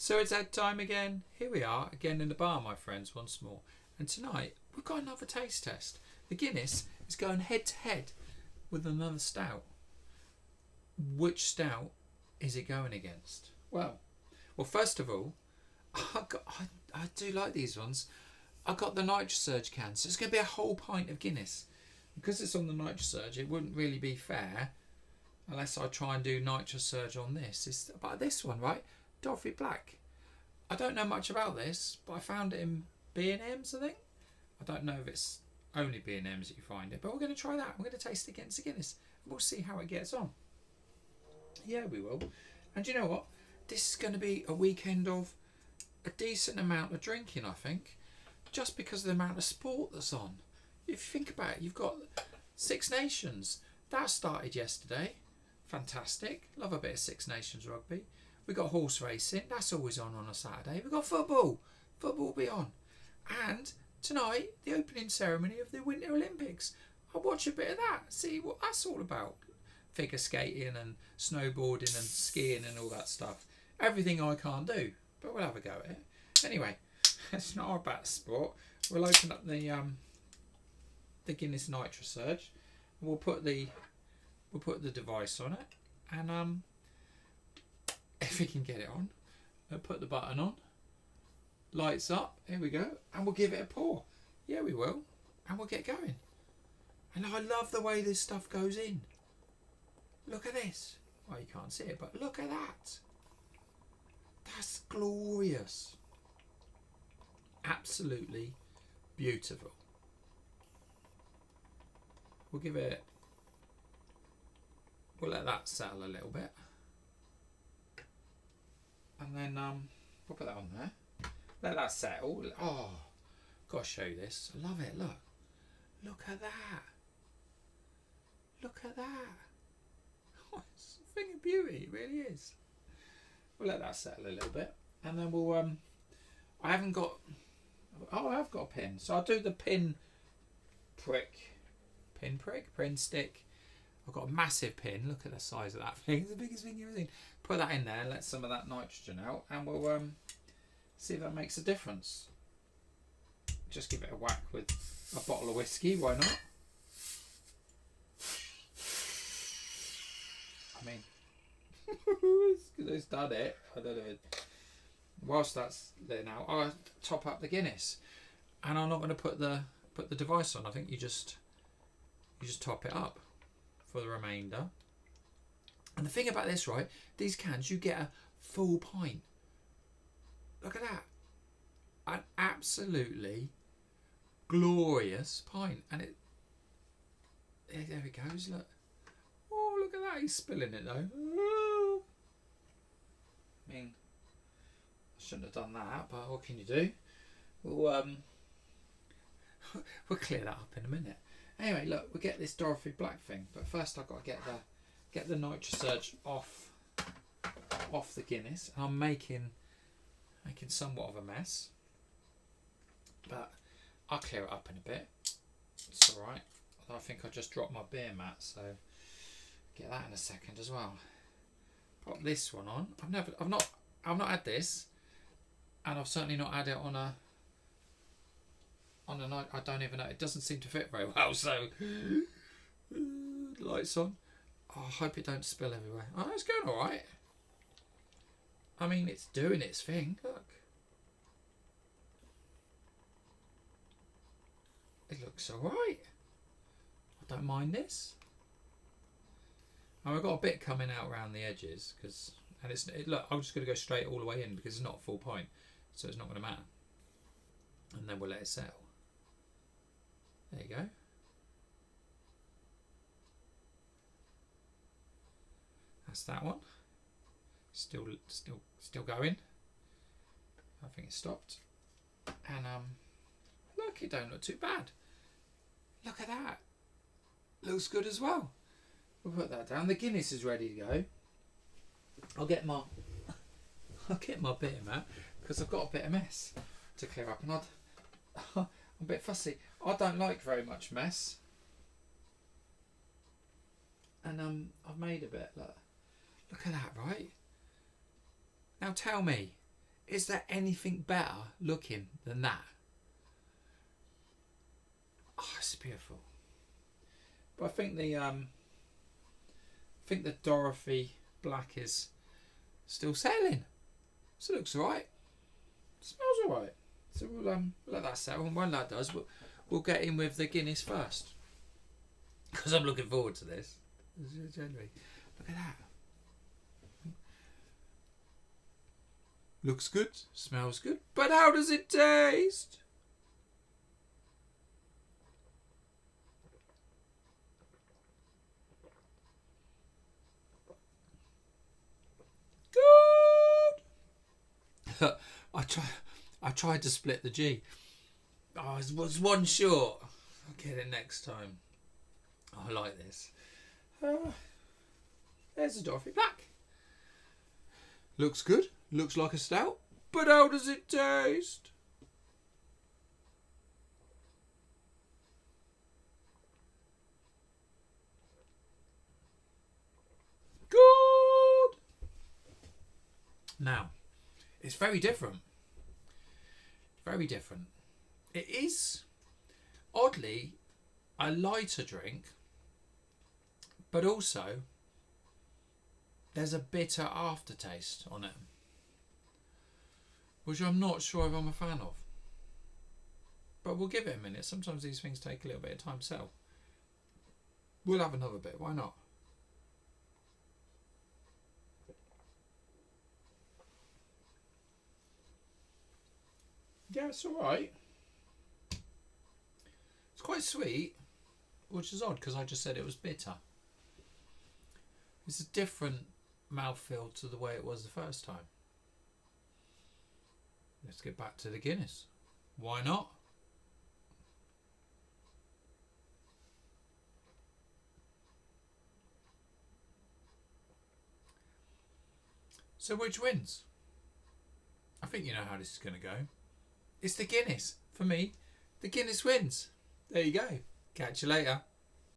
So it's that time again. Here we are, again in the bar, my friends, once more. And tonight, we've got another taste test. The Guinness is going head to head with another stout. Which stout is it going against? Well, first of all, I do like these ones. I got the Nitro Surge can, so it's going to be a whole pint of Guinness. Because it's on the Nitro Surge, it wouldn't really be fair unless I try and do Nitro Surge on this. It's about this one, right? Dorothy Black. I don't know much about this, but I found it in B&M's, I think. I don't know if it's only B&M's that you find it, but we're going to try that. We're going to taste it against the Guinness, and we'll see how it gets on. Yeah, we will. And you know what? This is going to be a weekend of a decent amount of drinking, I think, just because of the amount of sport that's on. If you think about it, you've got Six Nations. That started yesterday. Fantastic. Love a bit of Six Nations rugby. We got horse racing. That's always on a Saturday. We got football. Football will be on. And tonight, the opening ceremony of the Winter Olympics. I'll watch a bit of that. See what that's all about. Figure skating and snowboarding and skiing and all that stuff. Everything I can't do. But we'll have a go at it. Anyway, it's not about sport. We'll open up the Guinness Nitro Surge. We'll put the device on it, and if we can get it on, we'll put the button on. Lights up. Here we go, and we'll give it a pour. Yeah, we will, and we'll get going. And I love the way this stuff goes in. Look at this. Well, you can't see it, but look at that. That's glorious. Absolutely beautiful. We'll let that settle a little bit. And then we'll put that on there. Let that settle. Oh, gotta show you this. I love it. Look at that. Look at that. Oh, it's a thing of beauty. It really is. We'll let that settle a little bit. And then we'll I have got a pin. So I'll do the pin stick. I've got a massive pin. Look at the size of that thing. It's the biggest thing you've ever seen. Put that in there and let some of that nitrogen out, and we'll see if that makes a difference. Just give it a whack with a bottle of whiskey. Why not? I mean, it's done it. I don't know. Whilst that's there now, I'll top up the Guinness, and I'm not going to put the device on. I think you just top it up for the remainder. And the thing about this, right? These cans, you get a full pint. Look at that, an absolutely glorious pint, and there it goes. Look. Oh, look at that. He's spilling it though. I mean, I shouldn't have done that, but what can you do? We'll clear that up in a minute. Anyway, look, we'll get this Dorothy Black thing, but first I've got to get the Nitro Surge off the Guinness. And I'm making somewhat of a mess, but I'll clear it up in a bit. It's all right. I think I just dropped my beer mat, so get that in a second as well. Pop this one on. I've not had this, and I've certainly not had it on a night. I don't even know. It doesn't seem to fit very well. So lights on. Oh, I hope it don't spill everywhere. Oh, it's going all right. I mean, it's doing its thing. Look. It looks all right. I don't mind this. And I've got a bit coming out around the edges look, I'm just going to go straight all the way in because it's not a full pint, so it's not going to matter. And then we'll let it settle. There you go. That's that one. Still going. I think it stopped. And look, it don't look too bad. Look at that. Looks good as well. We'll put that down. The Guinness is ready to go. I'll get my beer mat because I've got a bit of mess to clear up, and I'm a bit fussy. I don't like very much mess, and I've made a bit. Look at that, right? Now tell me, Is there anything better looking than that? Oh, it's beautiful. But I think the Dorothy Black is still selling. So it looks alright. Smells alright. So we'll let that settle, and when that does, we'll get in with the Guinness first. Because I'm looking forward to this. Generally, look at that. Looks good, smells good, but how does it taste? Good. I tried to split the G. Oh, it was one short. I'll get it next time. Oh, I like this. There's the Dorothy Black. Looks good. Looks like a stout. But how does it taste? Good. Now, it's very different. Very different. It is, oddly, a lighter drink, but also there's a bitter aftertaste on it, which I'm not sure if I'm a fan of. But we'll give it a minute. Sometimes these things take a little bit of time to sell. We'll have another bit. Why not? Yeah, it's alright. It's quite sweet, which is odd because I just said it was bitter. It's a different mouthfeel to the way it was the first time. Let's get back to the Guinness. Why not? So which wins? I think you know how this is going to go. It's the Guinness. For me, the Guinness wins. There you go. Catch you later.